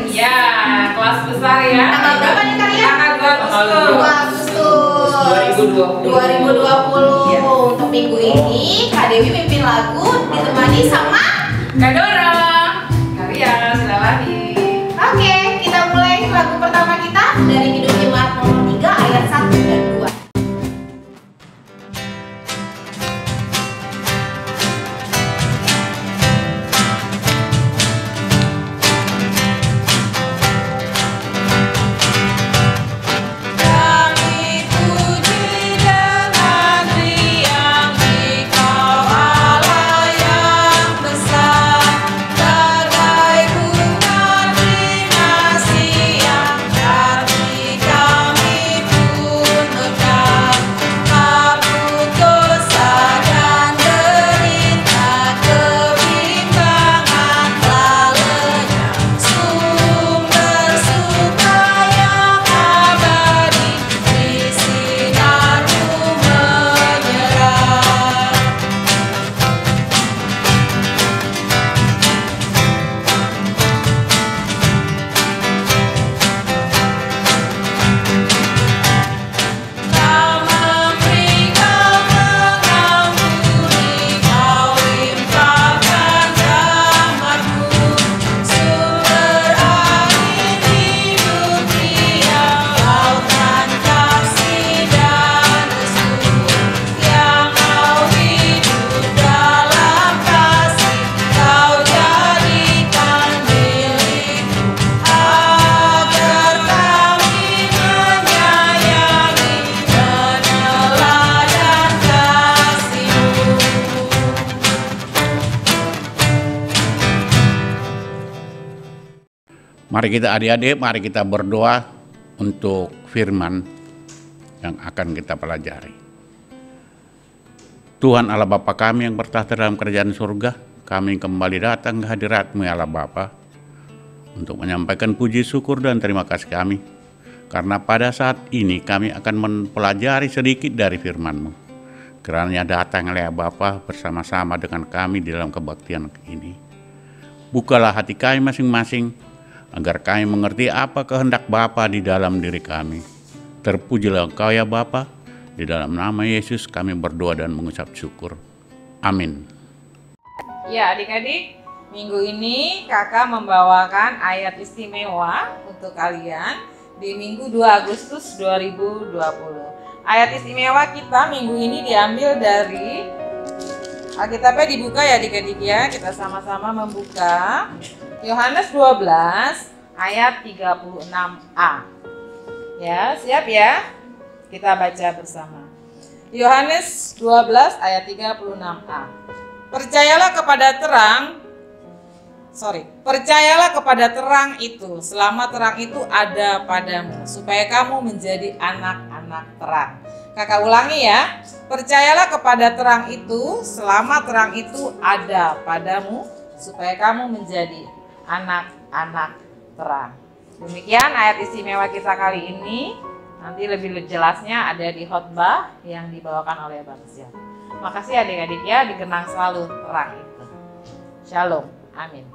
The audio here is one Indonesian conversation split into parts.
Ya, kelas besar ya. Tanggal berapa nih Kak ya? Tanggal 2 Agustus 2020. Ya. Untuk minggu ini Kak Dewi mimpin lagu ditemani sama Kak Dora. Karya, Silalahi. Oke, kita mulai lagu pertama kita dari Hidup Jemaat nomor 3 ayat 1 dan 2. Mari kita adik-adik, mari kita berdoa untuk firman yang akan kita pelajari. Tuhan Allah Bapa kami yang bertahta dalam kerajaan surga, kami kembali datang ke hadirat-Mu ya Allah Bapa untuk menyampaikan puji syukur dan terima kasih kami. Karena pada saat ini kami akan mempelajari sedikit dari firman-Mu. Kiranya datang ya Bapa bersama-sama dengan kami di dalam kebaktian ini. Bukalah hati kami masing-masing, agar kami mengerti apa kehendak Bapa di dalam diri kami. Terpujilah Engkau ya Bapa, di dalam nama Yesus kami berdoa dan mengucap syukur. Amin. Ya adik-adik, minggu ini kakak membawakan ayat istimewa untuk kalian di minggu 2 Agustus 2020. Ayat istimewa kita minggu ini diambil dari Alkitabnya dibuka ya adik-adik ya, kita sama-sama membuka Yohanes 12 ayat 36a. Ya, siap ya? Kita baca bersama. Yohanes 12 ayat 36a. Percayalah kepada terang itu, selama terang itu ada padamu, supaya kamu menjadi anak-anak terang. Kakak ulangi ya. Percayalah kepada terang itu, selama terang itu ada padamu, supaya kamu menjadi anak-anak terang. Demikian ayat istimewa kita kali ini. Nanti lebih jelasnya ada di khotbah yang dibawakan oleh Bang Siap. Makasih adik-adik ya, dikenang selalu terang itu. Shalom, amin.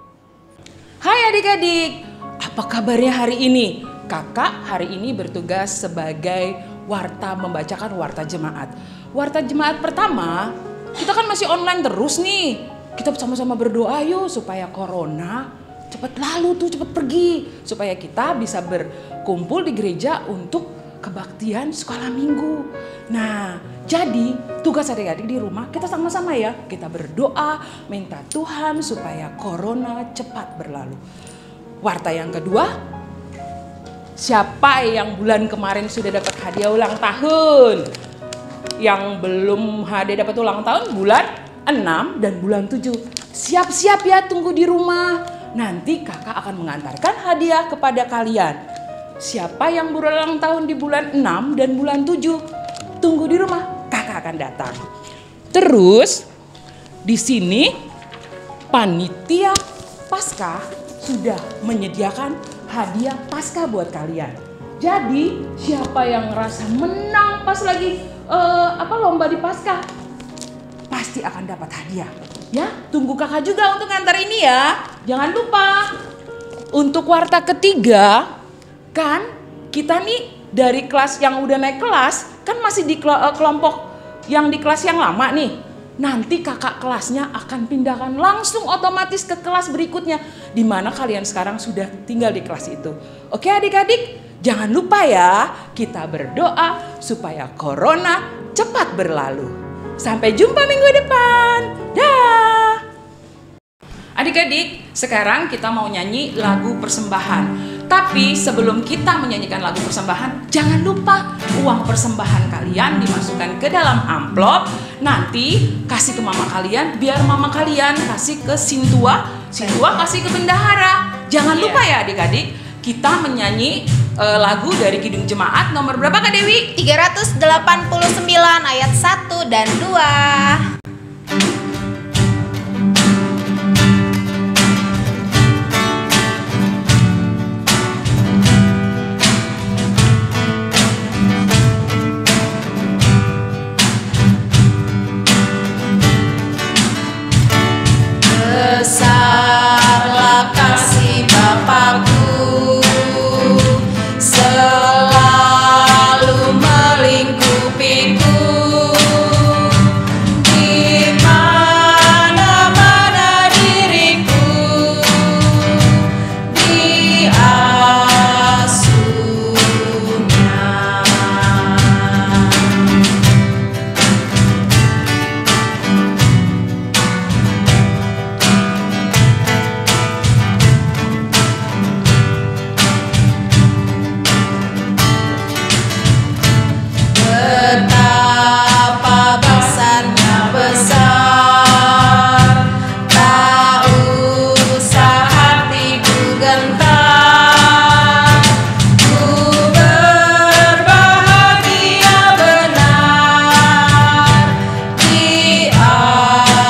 Hai adik-adik, apa kabarnya hari ini? Kakak hari ini bertugas sebagai warta, membacakan warta jemaat. Warta jemaat pertama, kita kan masih online terus nih. Kita sama-sama berdoa yuk supaya corona cepat lalu tuh, cepat pergi. Supaya kita bisa berkumpul di gereja untuk kebaktian sekolah minggu. Nah, jadi tugas adik-adik di rumah kita sama-sama ya. Kita berdoa, minta Tuhan supaya corona cepat berlalu. Warta yang kedua, siapa yang bulan kemarin sudah dapat hadiah ulang tahun? Yang belum hadiah dapat ulang tahun bulan 6 dan bulan 7. Siap-siap ya, tunggu di rumah. Nanti kakak akan mengantarkan hadiah kepada kalian. Siapa yang berulang tahun di bulan 6 dan bulan 7, tunggu di rumah, kakak akan datang. Terus di sini panitia Paskah sudah menyediakan hadiah Paskah buat kalian. Jadi siapa yang ngerasa menang pas lagi lomba di Paskah, pasti akan dapat hadiah. Ya, tunggu kakak juga untuk ngantar ini ya. Jangan lupa. untuk warta ketiga, kan kita nih dari kelas yang udah naik kelas, kan masih di kelompok yang di kelas yang lama nih. Nanti kakak kelasnya akan pindahkan langsung otomatis ke kelas berikutnya, di mana kalian sekarang sudah tinggal di kelas itu. Oke adik-adik, jangan lupa ya, kita berdoa supaya corona cepat berlalu. Sampai jumpa minggu depan. Dah. Adik-adik, sekarang kita mau nyanyi lagu persembahan. Tapi sebelum kita menyanyikan lagu persembahan, jangan lupa uang persembahan kalian dimasukkan ke dalam amplop. Nanti kasih ke mama kalian, biar mama kalian kasih ke Sintua, Sintua kasih ke bendahara. Jangan lupa ya adik-adik, kita menyanyi lagu dari Kidung Jemaat nomor berapa Kak Dewi? 389 ayat 1 dan 2. Besarlah kasih Bapakku, selalu melingkupiku, di mana-mana diriku diasuhnya. Betapa besarnya besar, tak usah hatiku gentar, ku berbahagia benar diasuhnya.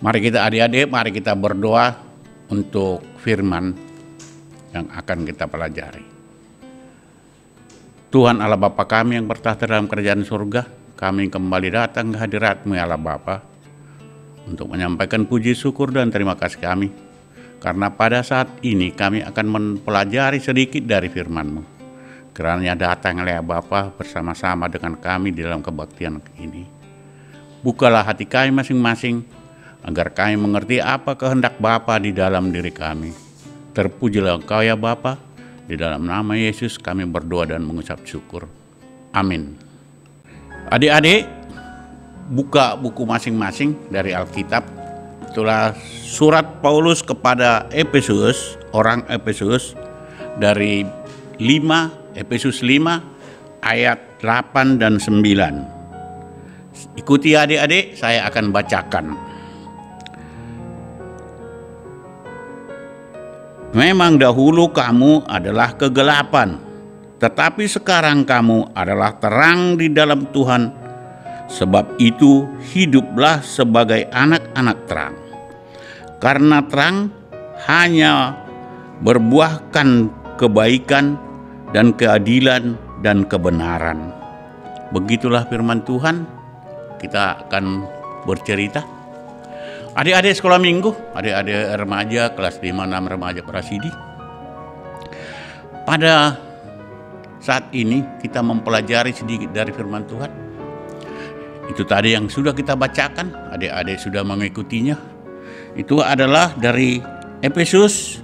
Mari kita adik-adik, mari kita berdoa untuk firman yang akan kita pelajari. Tuhan Allah Bapa kami yang bertahta dalam kerajaan surga, kami kembali datang ke hadirat-Mu ya Allah Bapa, untuk menyampaikan puji syukur dan terima kasih kami, karena pada saat ini kami akan mempelajari sedikit dari firman-Mu. Kiranya datang ya Bapa bersama-sama dengan kami di dalam kebaktian ini. Bukalah hati kami masing-masing, agar kami mengerti apa kehendak Bapa di dalam diri kami. Terpujilah Engkau ya Bapa, di dalam nama Yesus kami berdoa dan mengucap syukur. Amin. Adik-adik, buka buku masing-masing dari Alkitab. Itulah surat Paulus kepada Efesus, orang Efesus, dari Efesus 5 ayat 8 dan 9. Ikuti adik-adik, saya akan bacakan. Memang dahulu kamu adalah kegelapan, tetapi sekarang kamu adalah terang di dalam Tuhan. Sebab itu hiduplah sebagai anak-anak terang. Karena terang hanya berbuahkan kebaikan dan keadilan dan kebenaran. Begitulah firman Tuhan. Kita akan bercerita. Adik-adik sekolah minggu, adik-adik remaja kelas 5-6 remaja Prasidi. Pada saat ini kita mempelajari sedikit dari firman Tuhan. Itu tadi yang sudah kita bacakan, adik-adik sudah mengikutinya. Itu adalah dari Efesus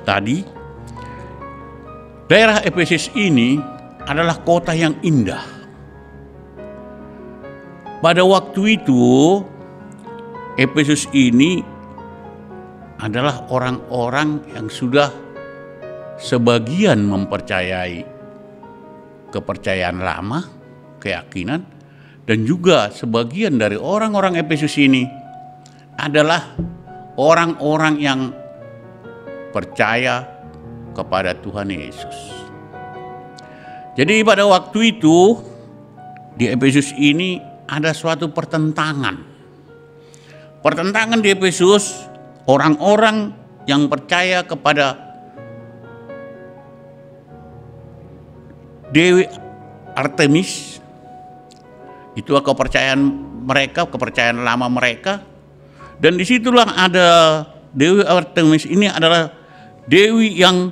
tadi. Daerah Efesus ini adalah kota yang indah. Pada waktu itu Efesus ini adalah orang-orang yang sudah sebagian mempercayai kepercayaan lama, keyakinan, dan juga sebagian dari orang-orang Efesus ini adalah orang-orang yang percaya kepada Tuhan Yesus. Jadi pada waktu itu di Efesus ini ada suatu pertentangan. Pertentangan di Efesus, orang-orang yang percaya kepada Dewi Artemis. Itu kepercayaan mereka, kepercayaan lama mereka. Dan disitulah ada Dewi Artemis ini adalah dewi yang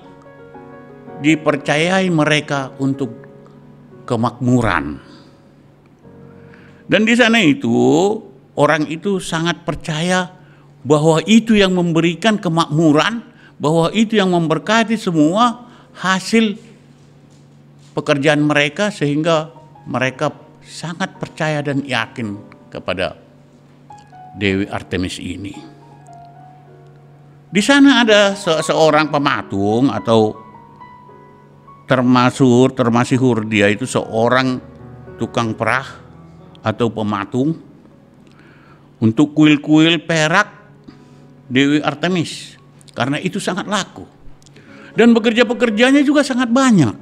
dipercayai mereka untuk kemakmuran. Dan di sana itu orang itu sangat percaya bahwa itu yang memberikan kemakmuran, bahwa itu yang memberkati semua hasil pekerjaan mereka, sehingga mereka sangat percaya dan yakin kepada Dewi Artemis ini. Di sana ada seorang pematung atau termasyhur dia itu seorang tukang perah atau pematung untuk kuil-kuil perak Dewi Artemis, karena itu sangat laku. Dan pekerja-pekerjanya juga sangat banyak.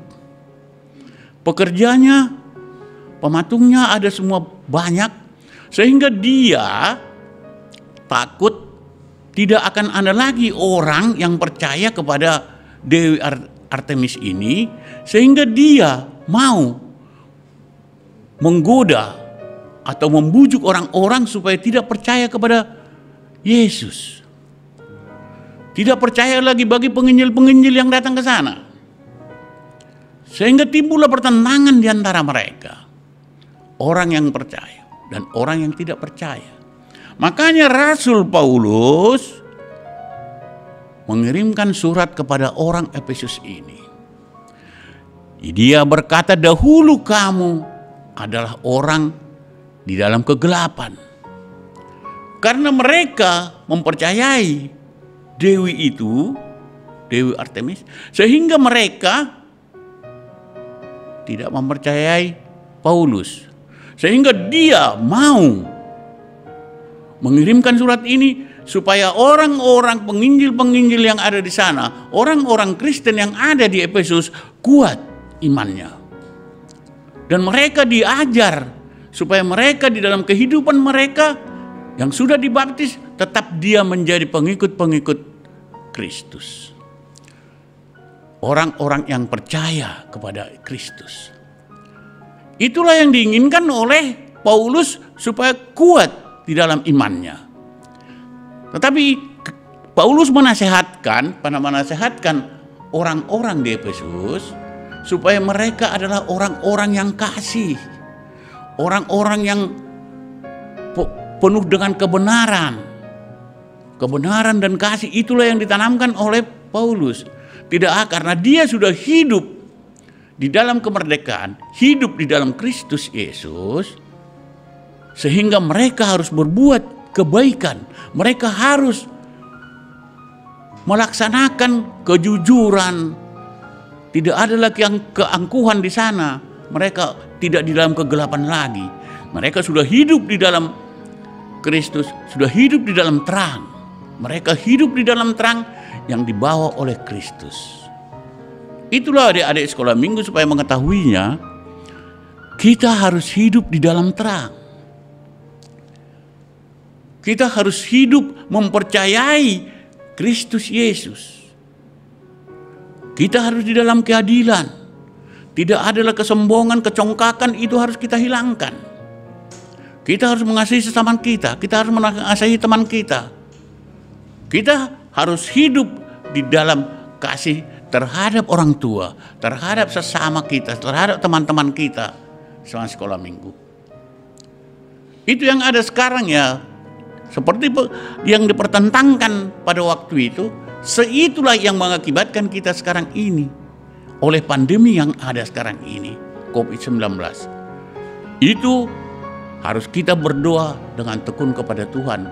Pekerjanya, pematungnya ada semua banyak, sehingga dia takut tidak akan ada lagi orang yang percaya kepada Dewi Artemis ini, sehingga dia mau menggoda atau membujuk orang-orang supaya tidak percaya kepada Yesus. Tidak percaya lagi bagi penginjil-penginjil yang datang ke sana. Sehingga timbullah pertentangan di antara mereka. Orang yang percaya dan orang yang tidak percaya. Makanya Rasul Paulus mengirimkan surat kepada orang Efesus ini. Dia berkata, dahulu kamu adalah orang di dalam kegelapan. Karena mereka mempercayai dewi itu, Dewi Artemis, sehingga mereka tidak mempercayai Paulus. Sehingga dia mau mengirimkan surat ini supaya orang-orang penginjil-penginjil yang ada di sana, orang-orang Kristen yang ada di Efesus kuat imannya. Dan mereka diajar supaya mereka di dalam kehidupan mereka yang sudah dibaptis tetap dia menjadi pengikut-pengikut Kristus. Orang-orang yang percaya kepada Kristus. Itulah yang diinginkan oleh Paulus supaya kuat di dalam imannya. Tetapi Paulus menasehatkan orang-orang di Efesus supaya mereka adalah orang-orang yang kasih, orang-orang yang penuh dengan kebenaran. Kebenaran dan kasih itulah yang ditanamkan oleh Paulus. Tidak karena dia sudah hidup di dalam kemerdekaan, hidup di dalam Kristus Yesus, sehingga mereka harus berbuat kebaikan. Mereka harus melaksanakan kejujuran. Tidak ada lagi yang keangkuhan di sana. Mereka tidak di dalam kegelapan lagi. Mereka sudah hidup di dalam Kristus, sudah hidup di dalam terang. Mereka hidup di dalam terang yang dibawa oleh Kristus. Itulah adik-adik sekolah minggu supaya mengetahuinya, kita harus hidup di dalam terang. Kita harus hidup mempercayai Kristus Yesus. Kita harus di dalam keadilan. Tidak adalah kesombongan, kecongkakan, itu harus kita hilangkan. Kita harus mengasihi sesama kita. Kita harus mengasihi teman kita. Kita harus hidup di dalam kasih terhadap orang tua, terhadap sesama kita, terhadap teman-teman kita selama sekolah minggu. Itu yang ada sekarang ya. Seperti yang dipertentangkan pada waktu itu, seitulah yang mengakibatkan kita sekarang ini oleh pandemi yang ada sekarang ini, COVID-19. Itu harus kita berdoa dengan tekun kepada Tuhan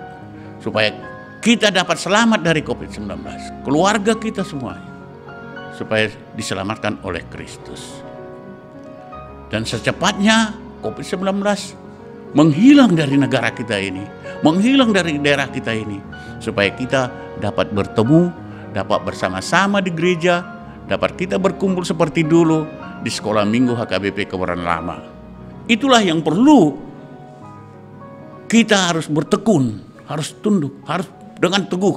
supaya kita dapat selamat dari COVID-19, keluarga kita semuanya, supaya diselamatkan oleh Kristus. Dan secepatnya COVID-19 menghilang dari negara kita ini, menghilang dari daerah kita ini, supaya kita dapat bertemu, dapat bersama-sama di gereja, dapat kita berkumpul seperti dulu di sekolah minggu HKBP Kebayoran Lama. Itulah yang perlu kita harus bertekun, harus tunduk, harus dengan teguh,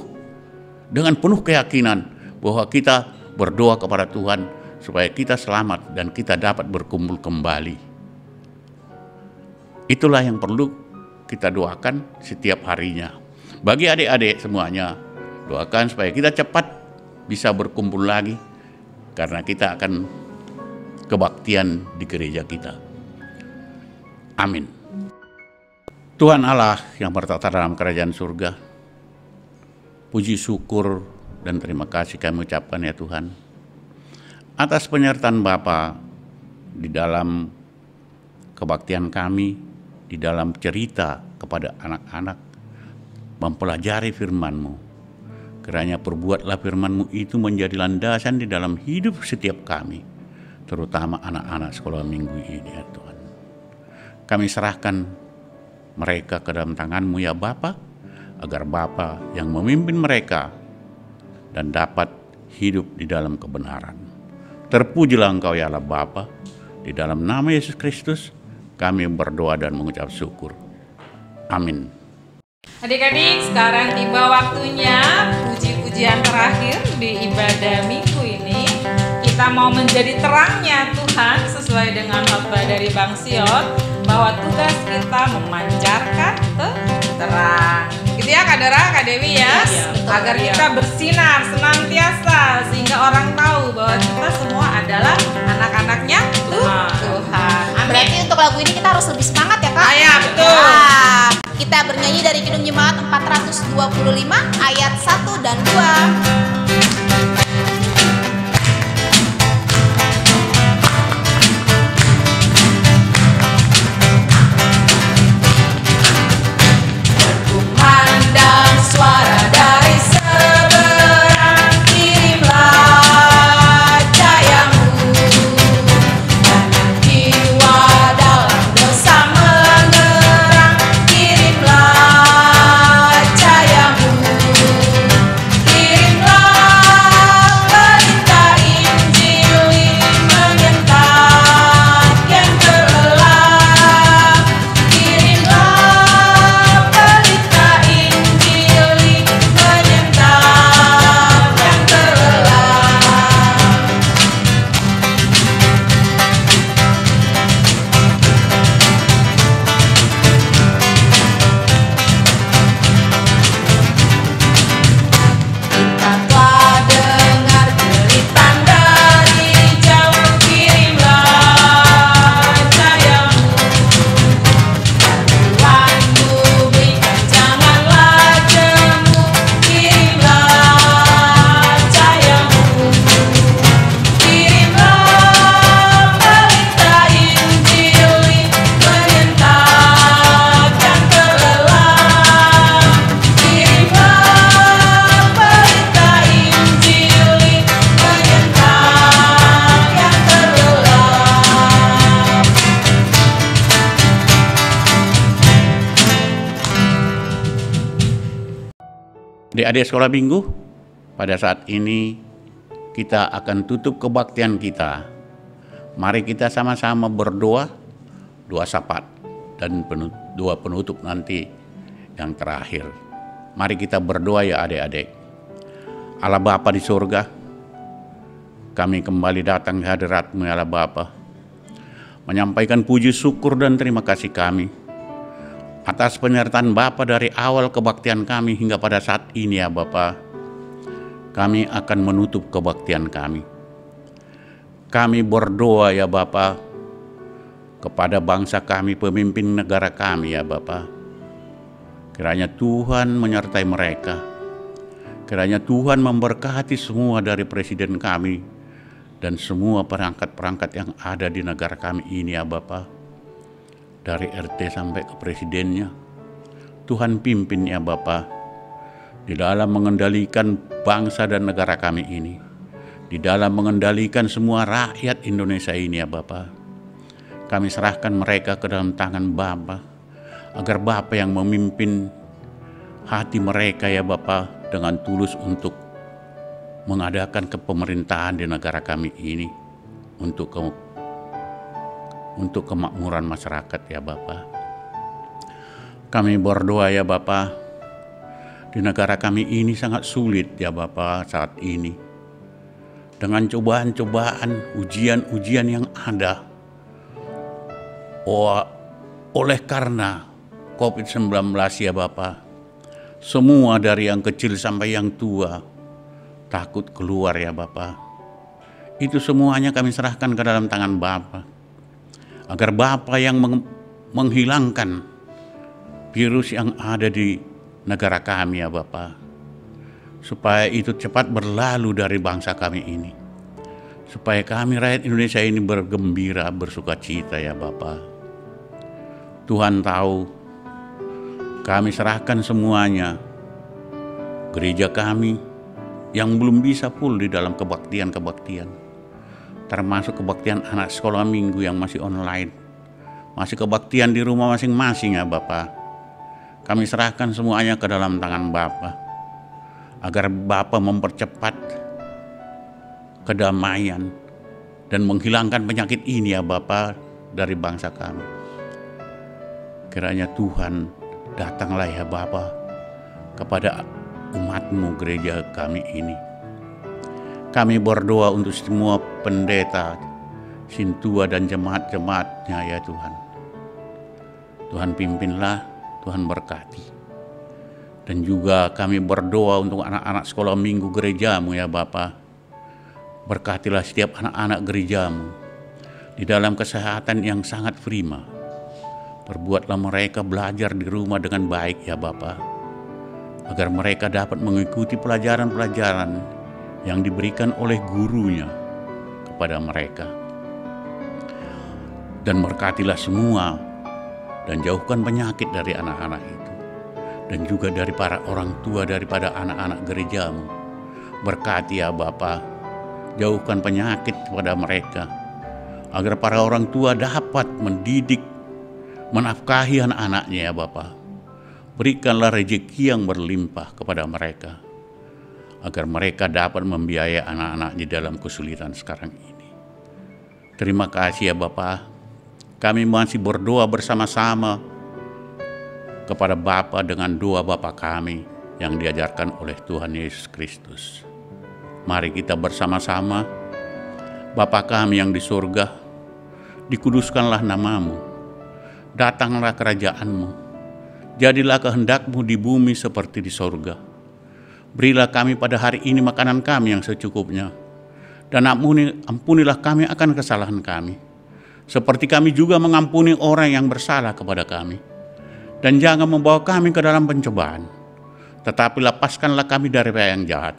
dengan penuh keyakinan bahwa kita berdoa kepada Tuhan supaya kita selamat dan kita dapat berkumpul kembali. Itulah yang perlu kita doakan setiap harinya. Bagi adik-adik semuanya, doakan supaya kita cepat bisa berkumpul lagi, karena kita akan kebaktian di gereja kita. Amin. Tuhan Allah yang bertata dalam kerajaan surga, puji syukur dan terima kasih kami ucapkan ya Tuhan, atas penyertaan Bapa di dalam kebaktian kami, di dalam cerita kepada anak-anak, mempelajari firman-Mu. Kiranya perbuatlah firman-Mu itu menjadi landasan di dalam hidup setiap kami, terutama anak-anak sekolah minggu ini ya Tuhan. Kami serahkan mereka ke dalam tangan-Mu ya Bapa, agar Bapa yang memimpin mereka dan dapat hidup di dalam kebenaran. Terpujilah Engkau ya Allah Bapa, di dalam nama Yesus Kristus kami berdoa dan mengucap syukur. Amin. Adik-adik, sekarang tiba waktunya puji-pujian terakhir di ibadah minggu ini. Kita mau menjadi terangnya Tuhan sesuai dengan khotbah dari Bang Sion, bahwa tugas kita memancarkan terang. Gitu ya Kak Dora, Kak Dewi ya, agar kita bersinar senantiasa sehingga orang tahu bahwa kita semua adalah anak-anaknya Tuhan. Berarti untuk lagu ini kita harus lebih semangat ya Kak? Ya, betul. Nah, kita bernyanyi dari Kidung Jemaat 425 ayat 1 dan 2. Kumandang suara dari seberang, kirimlah cahayamu, dan jiwa dalam dosa mengerang, kirimlah cahayamu, kirimlah berita Injil menyentak yang terlelap, kirimlah berita Injil menyentak yang terlelap. Kita telah dengar jeritan dari jauh, kirimlah cahayamu, bantuanmu berikan janganlah jemu, kirimlah cahayamu, kirimlah berita Injil menyentak yang terlelap, kirimlah berita Injil menyentak yang terlelap. Adik-adik sekolah minggu, pada saat ini kita akan tutup kebaktian kita. Mari kita sama-sama berdoa, doa syafaat dan doa penutup nanti yang terakhir. Mari kita berdoa ya adik-adik. Allah Bapa di surga, kami kembali datang ke hadirat-Mu ya Allah Bapa, menyampaikan puji syukur dan terima kasih kami atas penyertaan Bapa dari awal kebaktian kami hingga pada saat ini ya Bapa. Kami akan menutup kebaktian kami. Kami berdoa ya Bapa kepada bangsa kami, pemimpin negara kami ya Bapa. Kiranya Tuhan menyertai mereka. Kiranya Tuhan memberkati semua dari presiden kami dan semua perangkat-perangkat yang ada di negara kami ini ya Bapa. Dari RT sampai ke presidennya, Tuhan pimpin ya Bapa, di dalam mengendalikan bangsa dan negara kami ini, di dalam mengendalikan semua rakyat Indonesia ini ya Bapa. Kami serahkan mereka ke dalam tangan Bapa, agar Bapa yang memimpin hati mereka ya Bapa dengan tulus untuk mengadakan kepemerintahan di negara kami ini untuk kemakmuran masyarakat ya Bapa. Kami berdoa ya Bapa, di negara kami ini sangat sulit ya Bapa saat ini. dengan cobaan-cobaan, ujian-ujian yang ada. Oleh karena COVID-19 ya Bapak, semua dari yang kecil sampai yang tua takut keluar ya Bapak. Itu semuanya kami serahkan ke dalam tangan Bapak, agar Bapak yang menghilangkan virus yang ada di negara kami ya Bapak, supaya itu cepat berlalu dari bangsa kami ini, supaya kami rakyat Indonesia ini bergembira, bersuka cita ya Bapak. Tuhan tahu, kami serahkan semuanya. Gereja kami yang belum bisa full di dalam kebaktian-kebaktian, termasuk kebaktian anak sekolah minggu yang masih online, masih kebaktian di rumah masing-masing ya Bapak. Kami serahkan semuanya ke dalam tangan Bapak, agar Bapak mempercepat kedamaian dan menghilangkan penyakit ini ya Bapak dari bangsa kami. Kiranya Tuhan datanglah ya Bapa kepada umat-Mu gereja kami ini. Kami berdoa untuk semua pendeta, sintua dan jemaat-jemaatnya ya Tuhan. Tuhan pimpinlah, Tuhan berkati. Dan juga kami berdoa untuk anak-anak sekolah minggu gereja-Mu ya Bapa. Berkatilah setiap anak-anak gereja-Mu di dalam kesehatan yang sangat prima. Perbuatlah mereka belajar di rumah dengan baik ya Bapa, agar mereka dapat mengikuti pelajaran-pelajaran yang diberikan oleh gurunya kepada mereka. Dan berkatilah semua dan jauhkan penyakit dari anak-anak itu, dan juga dari para orang tua daripada anak-anak gereja-Mu. Berkati ya Bapa, jauhkan penyakit kepada mereka, agar para orang tua dapat mendidik, menafkahi anak-anaknya ya Bapa. Berikanlah rezeki yang berlimpah kepada mereka, agar mereka dapat membiayai anak-anak di dalam kesulitan sekarang ini. Terima kasih ya Bapa. Kami masih berdoa bersama-sama kepada Bapa dengan doa Bapa kami yang diajarkan oleh Tuhan Yesus Kristus. Mari kita bersama-sama. Bapa kami yang di surga, dikuduskanlah nama-Mu. Datanglah kerajaan-Mu, jadilah kehendak-Mu di bumi seperti di sorga. Berilah kami pada hari ini makanan kami yang secukupnya, dan ampunilah kami akan kesalahan kami, seperti kami juga mengampuni orang yang bersalah kepada kami. Dan jangan membawa kami ke dalam pencobaan, tetapi lepaskanlah kami dari yang jahat,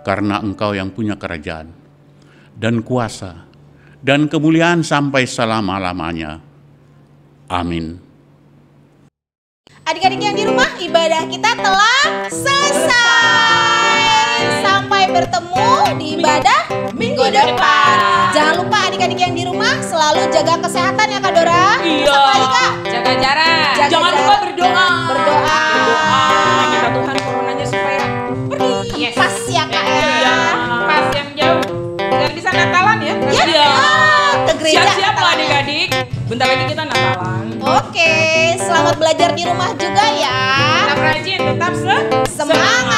karena Engkau yang punya kerajaan, dan kuasa, dan kemuliaan sampai selama-lamanya. Amin. Adik-adik yang di rumah, ibadah kita telah selesai. Sampai bertemu di ibadah minggu depan. Jangan lupa adik-adik yang di rumah selalu jaga kesehatan ya Kak Dora. Iya. Satu lagi Kak. Jaga jarak. Jangan lupa berdoa. Berdoa. Minta Tuhan coronanya supaya pergi. Yes. Pas ya Kak ya. Iya. Pas yang jauh. Biar bisa Natalan ya. Ya. Ke gereja. Siap-siap lah Natalan. adik-adik. Bentar lagi kita Natalan. Oke, selamat belajar di rumah juga ya. Tetap rajin, tetap Semangat.